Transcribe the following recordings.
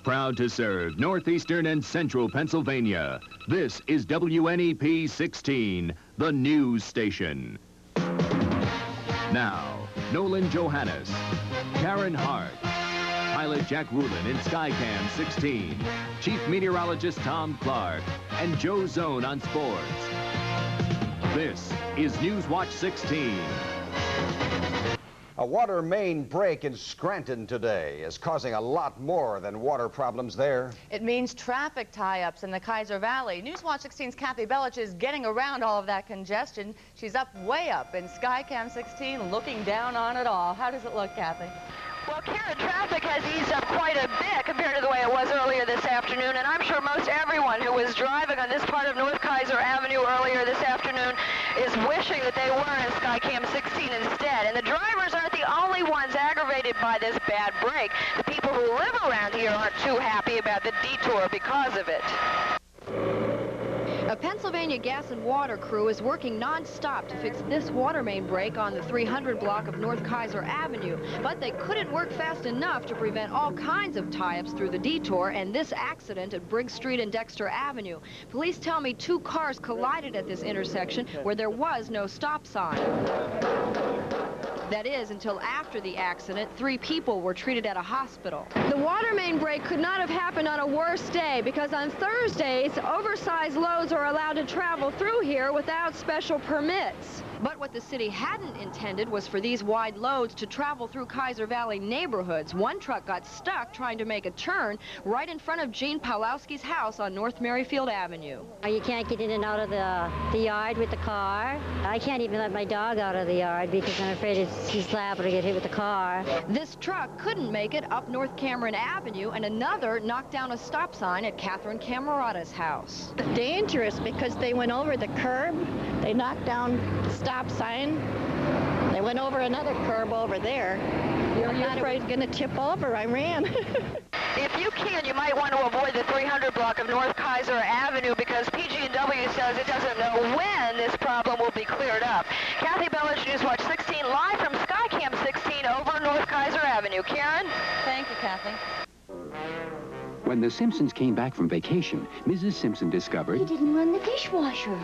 Proud to serve northeastern and central Pennsylvania. This is WNEP 16, the news station. Now, Nolan Johannes, Karen Harch, pilot Jack Rulin in Skycam 16, Chief Meteorologist Tom Clark, and Joe Zone on sports. This is Newswatch 16. A water main break in Scranton today is causing a lot more than water problems there. It means traffic tie-ups in the Kaiser Valley. Newswatch 16's Kathy Belich is getting around all of that congestion. She's way up in Skycam 16, looking down on it all. How does it look, Kathy? Well, Karen, traffic has eased up quite a bit compared to the way it was earlier this afternoon, and I'm sure most everyone who was driving on this part of North Kaiser Avenue earlier this afternoon is wishing that they were in Skycam 16 instead. And the drivers aren't the only ones aggravated by this bad break. The people who live around here aren't too happy about the detour because of it. A Pennsylvania gas and water crew is working non-stop to fix this water main break on the 300 block of North Kaiser Avenue, but they couldn't work fast enough to prevent all kinds of tie-ups through the detour and this accident at Briggs Street and Dexter Avenue. Police tell me 2 cars collided at this intersection where there was no stop sign. That is, until after the accident, 3 people were treated at a hospital. The water main break could not have happened on a worse day because on Thursdays, oversized loads are allowed to travel through here without special permits. But what the city hadn't intended was for these wide loads to travel through Kaiser Valley neighborhoods. One truck got stuck trying to make a turn right in front of Gene Pawlowski's house on North Merrifield Avenue. You can't get in and out of the yard with the car. I can't even let my dog out of the yard because I'm afraid he's liable to get hit with the car. This truck couldn't make it up North Cameron Avenue, and another knocked down a stop sign at Catherine Camerata's house. Dangerous because they went over the curb, they knocked down the stop sign, they went over another curb over there. You're afraid it's going to tip over. I ran. If you can, you might want to avoid the 300 block of North Kaiser Avenue because PG&W says it doesn't know when this problem will be cleared up. Kathy Belich, Newswatch 16, live from Skycam 16 over North Kaiser Avenue. Karen? Thank you, Kathy. When the Simpsons came back from vacation, Mrs. Simpson discovered... He didn't run the dishwasher.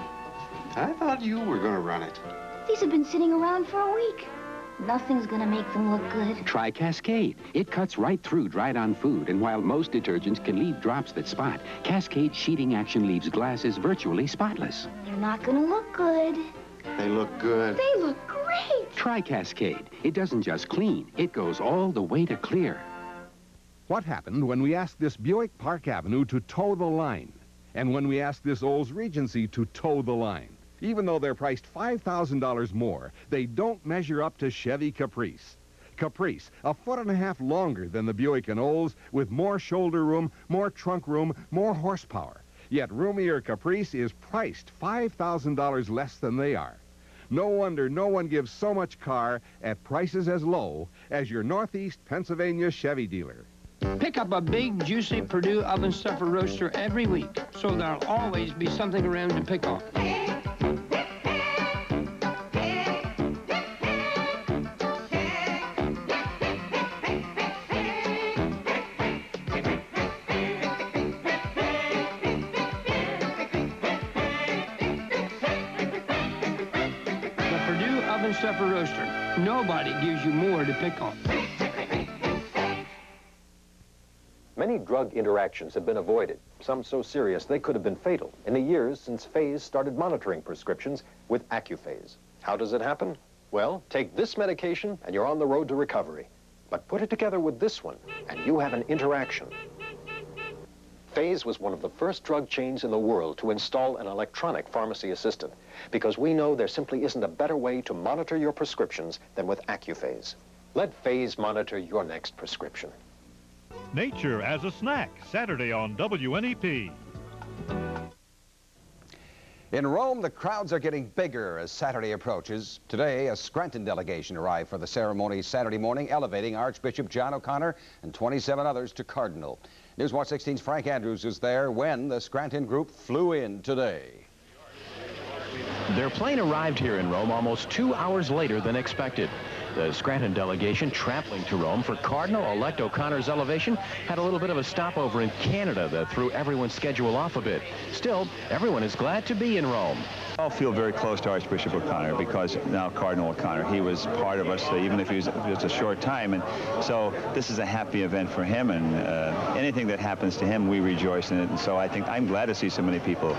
I thought you were going to run it. These have been sitting around for a week. Nothing's going to make them look good. Try Cascade. It cuts right through dried-on food, and while most detergents can leave drops that spot, Cascade sheeting action leaves glasses virtually spotless. They're not going to look good. They look good. They look great. Try Cascade. It doesn't just clean. It goes all the way to clear. What happened when we asked this Buick Park Avenue to toe the line? And when we asked this Olds Regency to toe the line? Even though they're priced $5,000 more, they don't measure up to Chevy Caprice. Caprice, 1.5 feet longer than the Buick and Olds, with more shoulder room, more trunk room, more horsepower. Yet roomier Caprice is priced $5,000 less than they are. No wonder no one gives so much car at prices as low as your Northeast Pennsylvania Chevy dealer. Pick up a big, juicy Purdue oven stuffer roaster every week, so there'll always be something around to pick on. The Purdue oven stuffer roaster. Nobody gives you more to pick on. Many drug interactions have been avoided, some so serious they could have been fatal, in the years since Phase started monitoring prescriptions with AccuPhase. How does it happen? Well, take this medication and you're on the road to recovery. But put it together with this one, and you have an interaction. Phase was one of the first drug chains in the world to install an electronic pharmacy assistant, because we know there simply isn't a better way to monitor your prescriptions than with AccuPhase. Let Phase monitor your next prescription. Nature as a Snack, Saturday on WNEP. In Rome, the crowds are getting bigger as Saturday approaches. Today, a Scranton delegation arrived for the ceremony Saturday morning, elevating Archbishop John O'Connor and 27 others to Cardinal. Newswatch 16's Frank Andrews is there when the Scranton group flew in today. Their plane arrived here in Rome almost 2 hours later than expected. The Scranton delegation trampling to Rome for Cardinal-elect O'Connor's elevation had a little bit of a stopover in Canada that threw everyone's schedule off a bit. Still, everyone is glad to be in Rome. I feel very close to Archbishop O'Connor because now Cardinal O'Connor, he was part of us, even if he was just a short time. And so this is a happy event for him, and anything that happens to him, we rejoice in it. And so I think I'm glad to see so many people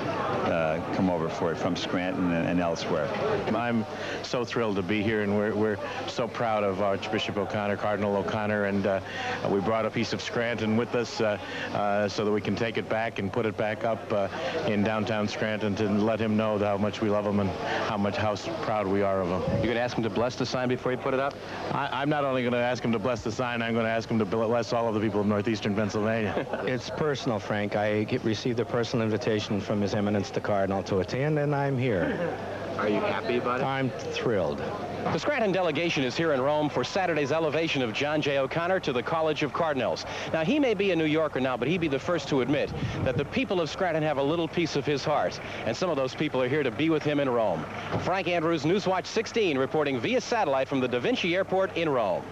come over for it from Scranton and elsewhere. I'm so thrilled to be here, and we're so proud of Archbishop O'Connor, Cardinal O'Connor, and we brought a piece of Scranton with us so that we can take it back and put it back up in downtown Scranton to let him know how much we love him and how proud we are of him. You're going to ask him to bless the sign before you put it up? I'm not only going to ask him to bless the sign, I'm going to ask him to bless all of the people of northeastern Pennsylvania. It's personal, Frank. I received a personal invitation from His Eminence the Cardinal to attend, and I'm here. Are you happy about it? I'm thrilled. The Scranton delegation is here in Rome for Saturday's elevation of John J. O'Connor to the College of Cardinals. Now, he may be a New Yorker now, but he'd be the first to admit that the people of Scranton have a little piece of his heart, and some of those people are here to be with him in Rome. Frank Andrews, Newswatch 16, reporting via satellite from the Da Vinci Airport in Rome.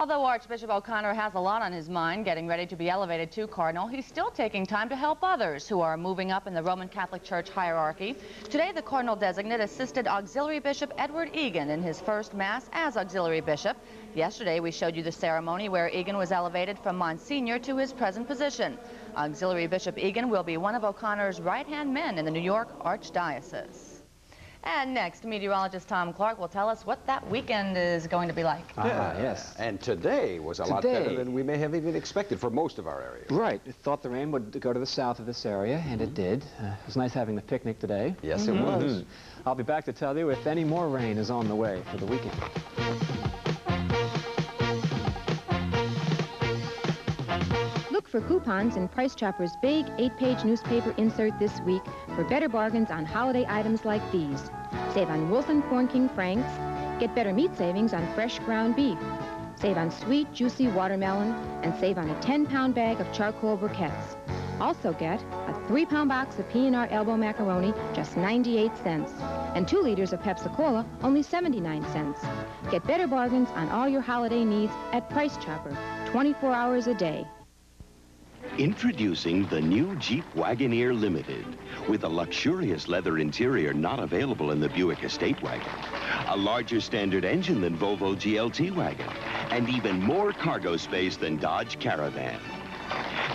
Although Archbishop O'Connor has a lot on his mind, getting ready to be elevated to Cardinal, he's still taking time to help others who are moving up in the Roman Catholic Church hierarchy. Today, the Cardinal designate assisted Auxiliary Bishop Edward Egan in his first Mass as Auxiliary Bishop. Yesterday, we showed you the ceremony where Egan was elevated from Monsignor to his present position. Auxiliary Bishop Egan will be one of O'Connor's right-hand men in the New York Archdiocese. And next, meteorologist Tom Clark will tell us what that weekend is going to be like. Yes. And today was a lot better than we may have even expected for most of our area. Right. We thought the rain would go to the south of this area, and it did. It was nice having the picnic today. Yes, it was. I'll be back to tell you if any more rain is on the way for the weekend. Look for coupons in Price Chopper's big 8-page newspaper insert this week for better bargains on holiday items like these. Save on Wilson Corn King Franks. Get better meat savings on fresh ground beef. Save on sweet, juicy watermelon. And save on a 10-pound bag of charcoal briquettes. Also get a 3-pound box of P&R elbow macaroni, just 98 cents. And 2 liters of Pepsi-Cola, only 79 cents. Get better bargains on all your holiday needs at Price Chopper, 24 hours a day. Introducing the new Jeep Wagoneer Limited, with a luxurious leather interior not available in the Buick Estate Wagon, a larger standard engine than Volvo GLT Wagon, and even more cargo space than Dodge Caravan.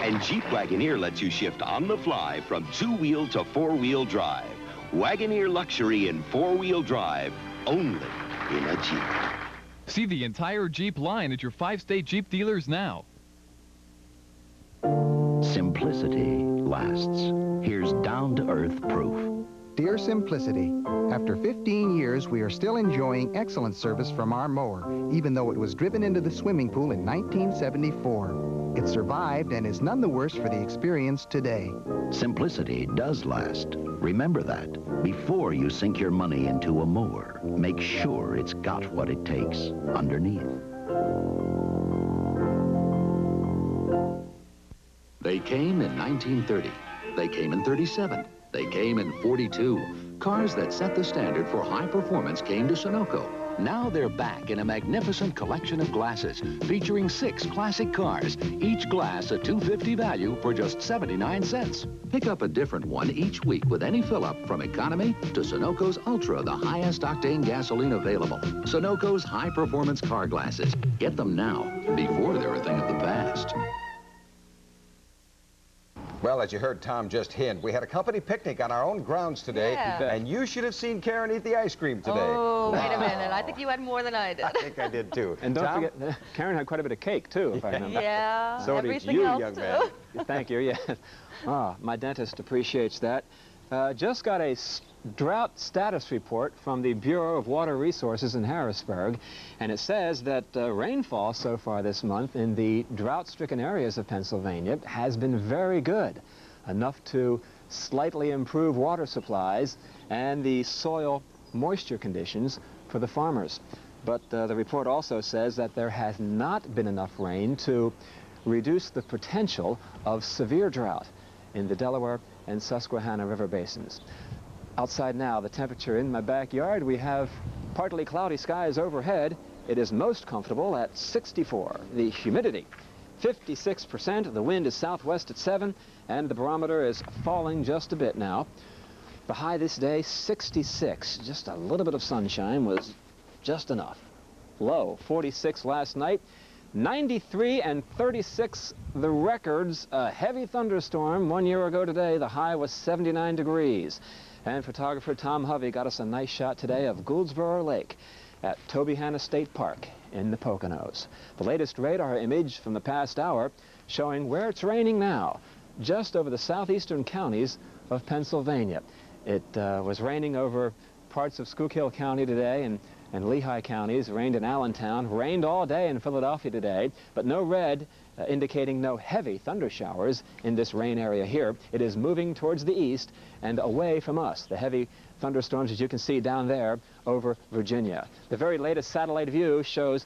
And Jeep Wagoneer lets you shift on the fly from 2-wheel to 4-wheel drive. Wagoneer luxury in 4-wheel drive, only in a Jeep. See the entire Jeep line at your 5-state Jeep dealers now. Simplicity lasts. Here's down-to-earth proof. Dear Simplicity, after 15 years, we are still enjoying excellent service from our mower, even though it was driven into the swimming pool in 1974. It survived and is none the worse for the experience today. Simplicity does last. Remember that. Before you sink your money into a mower, make sure it's got what it takes underneath. They came in 1930. They came in 37. They came in 42. Cars that set the standard for high performance came to Sunoco. Now they're back in a magnificent collection of glasses, featuring 6 classic cars, each glass a $2.50 value for just 79 cents. Pick up a different one each week with any fill-up, from economy to Sunoco's Ultra, the highest octane gasoline available. Sunoco's high-performance car glasses. Get them now, before they're a thing of the past. Well, as you heard Tom just hint, we had a company picnic on our own grounds today, and you should have seen Karen eat the ice cream today. Oh, wait a minute. I think you had more than I did. I think I did, too. And don't forget, Karen had quite a bit of cake, too, if I remember. Yeah, so everything did you, else, young too. man. Thank you, yes. My dentist appreciates that. Just got a drought status report from the Bureau of Water Resources in Harrisburg, and it says that rainfall so far this month in the drought-stricken areas of Pennsylvania has been very good, enough to slightly improve water supplies and the soil moisture conditions for the farmers. But the report also says that there has not been enough rain to reduce the potential of severe drought in the Delaware and Susquehanna River basins. Outside now, the temperature in my backyard, we have partly cloudy skies overhead it is most comfortable at 64. The humidity, 56%. The wind is southwest at 7, and the barometer is falling just a bit now. The high this day, 66. Just a little bit of sunshine was just enough. Low, 46 last night. 93 and 36 the records. A heavy thunderstorm 1 year ago today. The high was 79 degrees. And photographer Tom Hovey got us a nice shot today of Gouldsboro Lake at Tobyhanna State Park in the Poconos. The latest radar image from the past hour showing where it's raining now, just over the southeastern counties of Pennsylvania. It was raining over parts of Schuylkill County today and Lehigh counties, rained in Allentown, rained all day in Philadelphia today, but no red, indicating no heavy thunder showers in this rain area here. It is moving towards the east and away from us. The heavy thunderstorms, as you can see down there, over Virginia. The very latest satellite view shows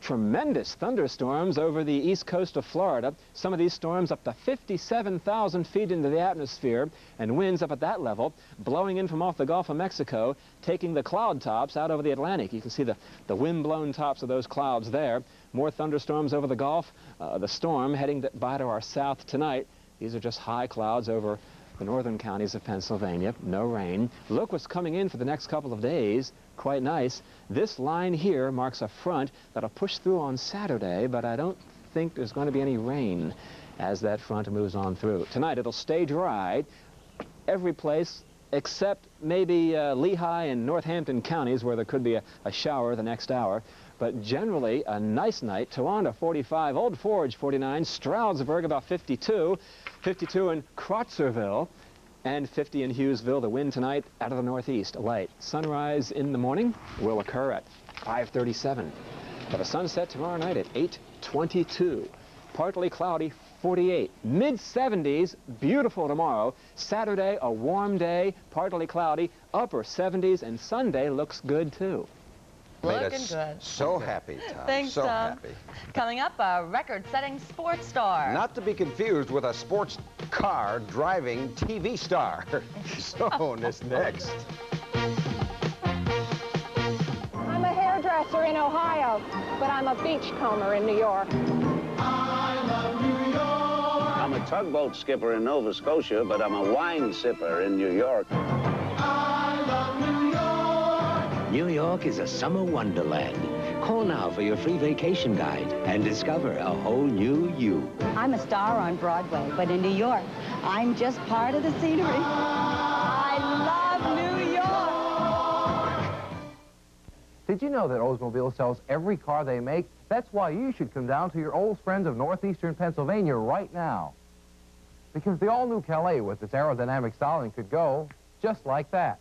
tremendous thunderstorms over the east coast of Florida. Some of these storms up to 57,000 feet into the atmosphere, and winds up at that level, blowing in from off the Gulf of Mexico, taking the cloud tops out over the Atlantic. You can see the wind-blown tops of those clouds there. More thunderstorms over the Gulf. The storm heading by to our south tonight. These are just high clouds over the northern counties of Pennsylvania. No rain. Look what's coming in for the next couple of days. Quite nice. This line here marks a front that'll push through on Saturday, but I don't think there's going to be any rain as that front moves on through. Tonight it'll stay dry every place except maybe Lehigh and Northampton counties where there could be a shower the next hour. But generally a nice night. Towanda 45, Old Forge 49, Stroudsburg about 52, 52 in Crotzerville, and 50 in Hughesville. The wind tonight out of the northeast, light. Sunrise in the morning will occur at 5:37. But a sunset tomorrow night at 8:22. Partly cloudy, 48. Mid-70s, beautiful tomorrow. Saturday, a warm day, partly cloudy, upper 70s, and Sunday looks good too. Looking good. So happy, Tom. Thanks, so Tom. happy. Coming up, a record-setting sports star. Not to be confused with a sports car driving TV star. Soon is next. I'm a hairdresser in Ohio, but I'm a beachcomber in New York. I love New York. I'm a tugboat skipper in Nova Scotia, but I'm a wine sipper in New York. I love New York. New York is a summer wonderland. Call now for your free vacation guide and discover a whole new you. I'm a star on Broadway, but in New York, I'm just part of the scenery. I love New York! Did you know that Oldsmobile sells every car they make? That's why you should come down to your old friends of northeastern Pennsylvania right now. Because the all-new Calais with its aerodynamic styling could go just like that.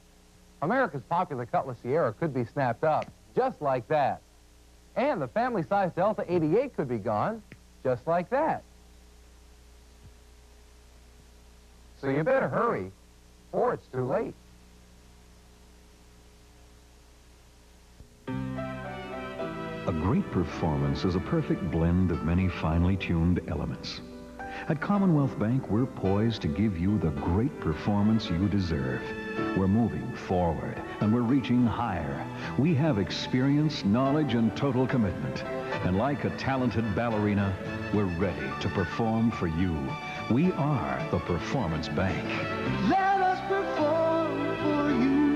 America's popular Cutlass Sierra could be snapped up just like that. And the family-sized Delta 88 could be gone just like that. So you better hurry, or it's too late. A great performance is a perfect blend of many finely tuned elements. At Commonwealth Bank, we're poised to give you the great performance you deserve. We're moving forward, and we're reaching higher. We have experience, knowledge, and total commitment. And like a talented ballerina, we're ready to perform for you. We are the Performance Bank. Let us perform for you.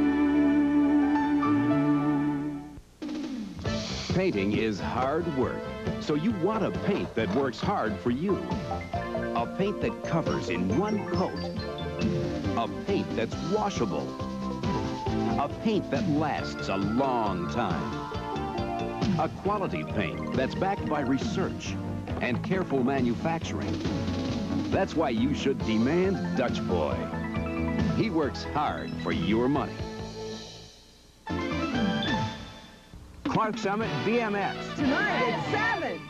Painting is hard work, so you want a paint that works hard for you. A paint that covers in one coat. A paint that's washable. A paint that lasts a long time. A quality paint that's backed by research and careful manufacturing. That's why you should demand Dutch Boy. He works hard for your money. Clark Summit BMX. Tonight at 7.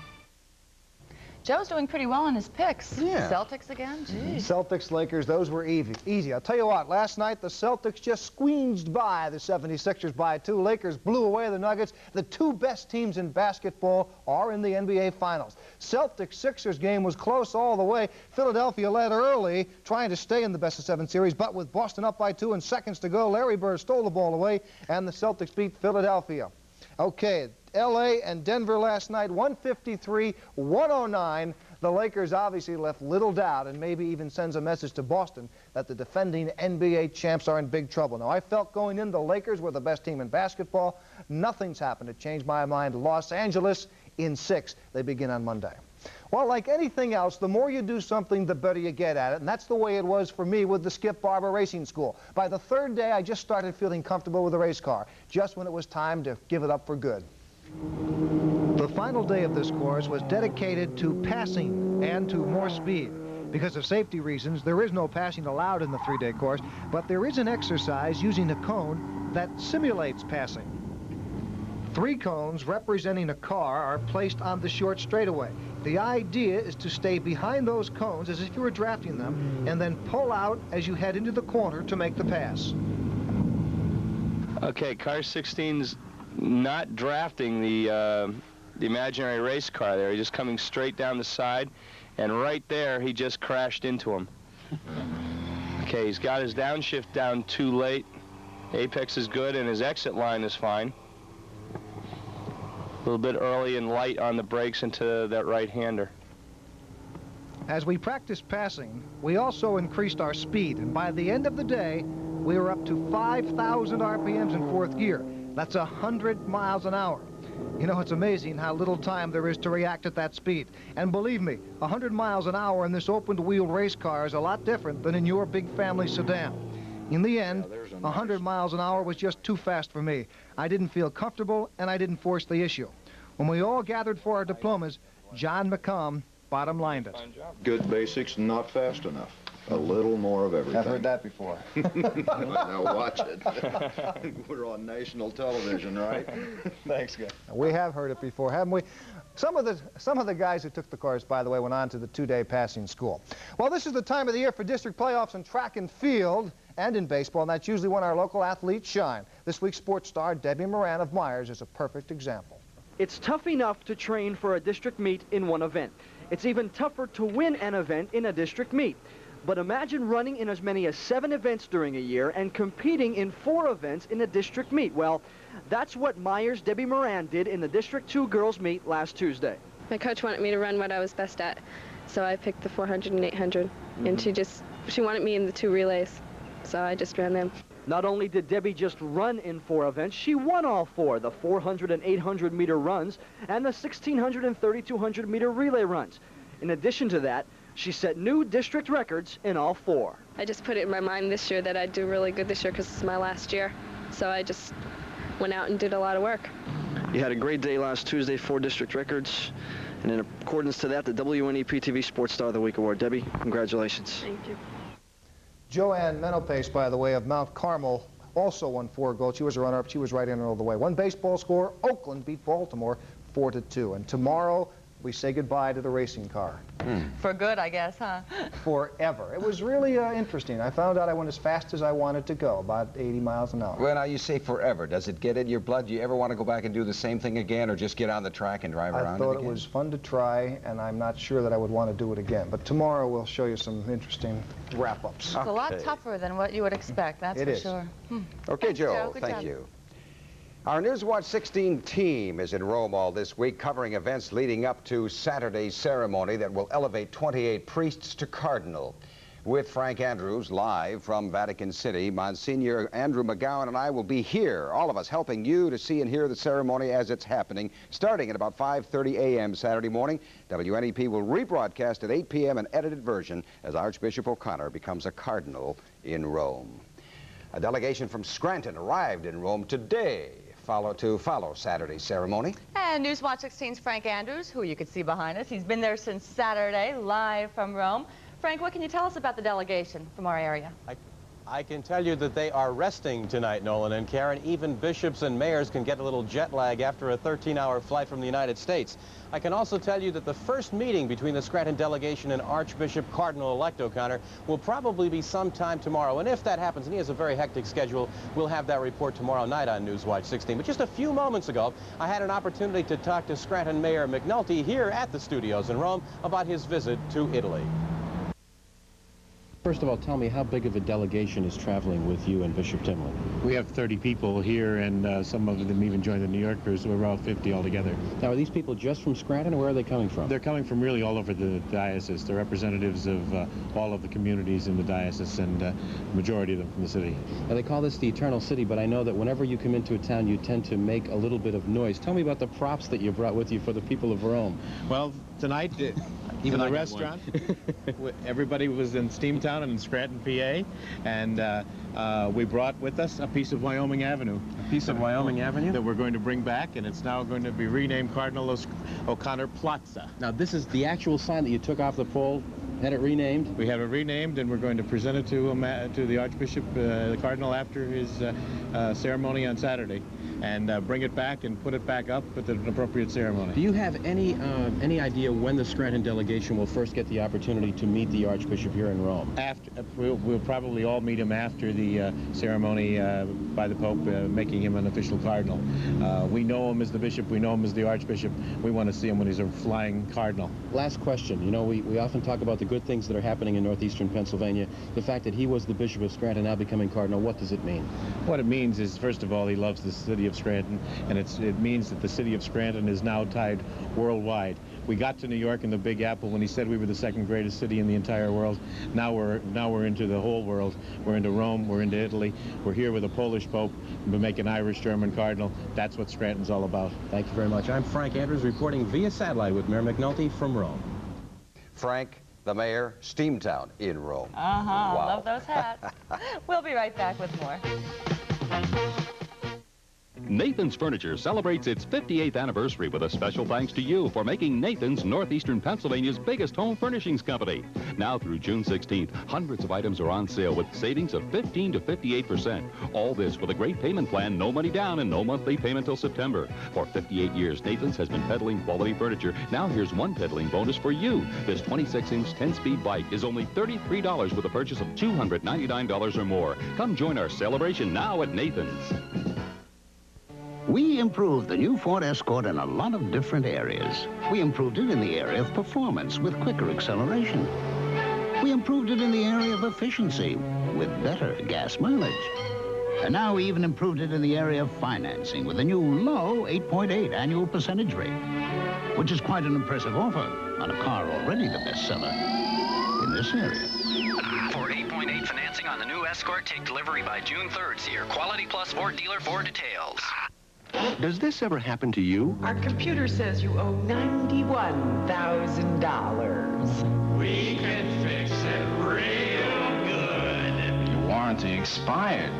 Joe's doing pretty well in his picks. Yeah. Celtics again? Geez. Celtics, Lakers, those were easy. I'll tell you what, last night the Celtics just squeezed by the 76ers by 2. Lakers blew away the Nuggets. The two best teams in basketball are in the NBA Finals. Celtics-Sixers game was close all the way. Philadelphia led early, trying to stay in the best-of-7 series, but with Boston up by 2 and seconds to go, Larry Bird stole the ball away, and the Celtics beat Philadelphia. Okay, L.A. and Denver last night, 153-109. The Lakers obviously left little doubt and maybe even sends a message to Boston that the defending NBA champs are in big trouble. Now, I felt going in the Lakers were the best team in basketball. Nothing's happened to change my mind. Los Angeles in 6. They begin on Monday. Well, like anything else, the more you do something, the better you get at it. And that's the way it was for me with the Skip Barber Racing School. By the 3rd day, I just started feeling comfortable with the race car, just when it was time to give it up for good. The final day of this course was dedicated to passing and to more speed. Because of safety reasons, there is no passing allowed in the 3-day course, but there is an exercise using a cone that simulates passing. 3 cones representing a car are placed on the short straightaway. The idea is to stay behind those cones as if you were drafting them and then pull out as you head into the corner to make the pass. Okay, car 16's not drafting the imaginary race car there. He's just coming straight down the side, and right there he just crashed into him. Okay, he's got his downshift down too late. Apex is good and his exit line is fine. A little bit early and light on the brakes into that right-hander. As we practiced passing, we also increased our speed, and by the end of the day, we were up to 5,000 RPMs in 4th gear. That's 100 miles an hour. You know, it's amazing how little time there is to react at that speed. And believe me, 100 miles an hour in this open-wheel race car is a lot different than in your big family sedan. In the end, 100 miles an hour was just too fast for me. I didn't feel comfortable, and I didn't force the issue. When we all gathered for our diplomas, John McComb bottom-lined it. Good basics, not fast enough. A little more of everything. I've heard that before. Now watch it. We're on national television, right? Thanks, guys. We have heard it before, haven't we? Some of the guys who took the course, by the way, went on to the 2-day passing school. Well, this is the time of the year for district playoffs in track and field and in baseball, and that's usually when our local athletes shine. This week's sports star, Debbie Moran of Myers, is a perfect example. It's tough enough to train for a district meet in one event. It's even tougher to win an event in a district meet. But imagine running in as many as 7 events during a year and competing in 4 events in a district meet. Well, that's what Myers' Debbie Moran did in the District 2 girls meet last Tuesday. My coach wanted me to run what I was best at, so I picked the 400 and 800, and she wanted me in the 2 relays, so I just ran them. Not only did Debbie just run in 4 events, she won all 4, the 400 and 800 meter runs and the 1600 and 3200 meter relay runs. In addition to that, she set new district records in all 4. I just put it in my mind this year that I'd do really good this year because it's my last year. So I just went out and did a lot of work. You had a great day last Tuesday, 4 district records. And in accordance to that, the WNEP-TV Sports Star of the Week Award. Debbie, congratulations. Thank you. Joanne Menopace, by the way, of Mount Carmel, also won 4 gold. She was a runner-up. She was right in all the way. One baseball score, Oakland beat Baltimore 4-2. And tomorrow, we say goodbye to the racing car. For good, I guess, huh? Forever. It was really interesting. I found out I went as fast as I wanted to go, about 80 miles an hour. Well, now you say forever. Does it get in your blood? Do you ever want to go back and do the same thing again, or just get on the track and drive around I thought it was fun to try, and I'm not sure that I would want to do it again. But tomorrow we'll show you some interesting wrap-ups. It's a lot tougher than what you would expect, that's for sure. Okay, Joe, thank you. Our Newswatch 16 team is in Rome all this week, covering events leading up to Saturday's ceremony that will elevate 28 priests to cardinal. With Frank Andrews live from Vatican City, Monsignor Andrew McGowan and I will be here, all of us helping you to see and hear the ceremony as it's happening, starting at about 5:30 a.m. Saturday morning. WNEP will rebroadcast at 8 p.m. an edited version as Archbishop O'Connor becomes a cardinal in Rome. A delegation from Scranton arrived in Rome today to follow Saturday's ceremony. And Newswatch 16's Frank Andrews, who you can see behind us. He's been there since Saturday, live from Rome. Frank, what can you tell us about the delegation from our area? I can tell you that they are resting tonight, Nolan and Karen. Even bishops and mayors can get a little jet lag after a 13-hour flight from the United States. I can also tell you that the first meeting between the Scranton delegation and Archbishop Cardinal-elect O'Connor will probably be sometime tomorrow. And if that happens, and he has a very hectic schedule, we'll have that report tomorrow night on Newswatch 16. But just a few moments ago, I had an opportunity to talk to Scranton Mayor McNulty here at the studios in Rome about his visit to Italy. First of all, tell me how big of a delegation is traveling with you and Bishop Timlin? We have 30 people here, and some of them even joined the New Yorkers, so we're about 50 altogether. Now, are these people just from Scranton, or where are they coming from? They're coming from really all over the diocese. They're representatives of all of the communities in the diocese, and the majority of them from the city. Now, they call this the Eternal City, but I know that whenever you come into a town, you tend to make a little bit of noise. Tell me about the props that you brought with you for the people of Rome. Well, tonight, even the restaurant, everybody was in Steamtown and in Scranton, PA, and we brought with us a piece of Wyoming Avenue. A piece of Wyoming Avenue? That we're going to bring back, and it's now going to be renamed Cardinal O'Connor Plaza. Now, this is the actual sign that you took off the pole, had it renamed? We have it renamed, and we're going to present it to the Archbishop, the Cardinal, after his ceremony on Saturday, and bring it back and put it back up at an appropriate ceremony. Do you have any idea when the Scranton delegation will first get the opportunity to meet the Archbishop here in Rome? We'll probably all meet him after the ceremony by the Pope, making him an official cardinal. We know him as the bishop, we know him as the Archbishop. We want to see him when he's a flying cardinal. Last question. You know, we often talk about the good things that are happening in northeastern Pennsylvania. The fact that he was the Bishop of Scranton, now becoming cardinal, what does it mean? What it means is, first of all, he loves the city of Scranton, and it means that the city of Scranton is now tied worldwide. We got to New York and the Big Apple when he said we were the second greatest city in the entire world. Now we're into the whole world. We're into Rome, we're into Italy. We're here with a Polish Pope. We make an Irish-German cardinal. That's what Scranton's all about. Thank you very much. I'm Frank Andrews reporting via satellite with Mayor McNulty from Rome. Frank, the mayor, Steamtown in Rome. Uh-huh. Wow. Love those hats. We'll be right back with more. Nathan's Furniture celebrates its 58th anniversary with a special thanks to you for making Nathan's northeastern Pennsylvania's biggest home furnishings company. Now through June 16th, hundreds of items are on sale with savings of 15 to 58%. All this with a great payment plan, no money down and no monthly payment till September. For 58 years, Nathan's has been peddling quality furniture. Now here's one peddling bonus for you. This 26-inch 10-speed bike is only $33 with a purchase of $299 or more. Come join our celebration now at Nathan's. We improved the new Ford Escort in a lot of different areas. We improved it in the area of performance with quicker acceleration. We improved it in the area of efficiency with better gas mileage. And now we even improved it in the area of financing with a new low 8.8 annual percentage rate, which is quite an impressive offer on a car already the bestseller in this area. For 8.8 financing on the new Escort, take delivery by June 3rd. See your Quality Plus Ford dealer for details. Does this ever happen to you? Our computer says you owe $91,000. We can fix it real good. Your warranty expired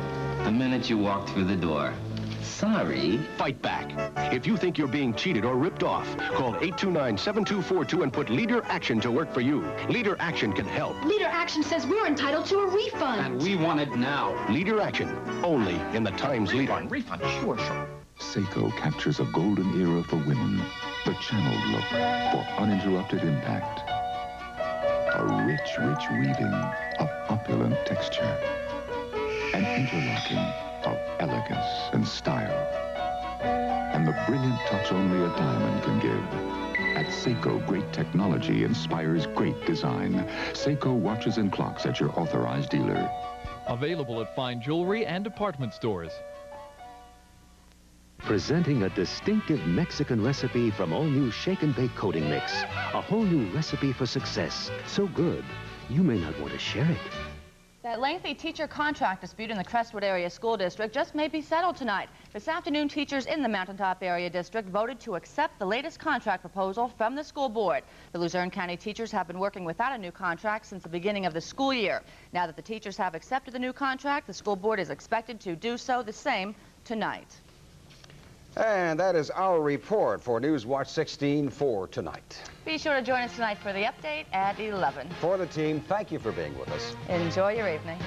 the minute you walked through the door. Sorry. Fight back. If you think you're being cheated or ripped off, call 829-7242 and put Leader Action to work for you. Leader Action can help. Leader Action says we're entitled to a refund. And we want it now. Leader Action, only in the Times Leader. Refund, sure. Seiko captures a golden era for women. The channeled look for uninterrupted impact. A rich weaving of opulent texture. An interlocking of elegance and style. And the brilliant touch only a diamond can give. At Seiko, great technology inspires great design. Seiko watches and clocks at your authorized dealer. Available at fine jewelry and department stores. Presenting a distinctive Mexican recipe from all-new Shake and Bake Coating Mix. A whole new recipe for success. So good, you may not want to share it. That lengthy teacher contract dispute in the Crestwood Area School District just may be settled tonight. This afternoon, teachers in the Mountaintop Area District voted to accept the latest contract proposal from the school board. The Luzerne County teachers have been working without a new contract since the beginning of the school year. Now that the teachers have accepted the new contract, the school board is expected to do so the same tonight. And that is our report for Newswatch 16 for tonight. Be sure to join us tonight for the update at 11. For the team, thank you for being with us. Enjoy your evening.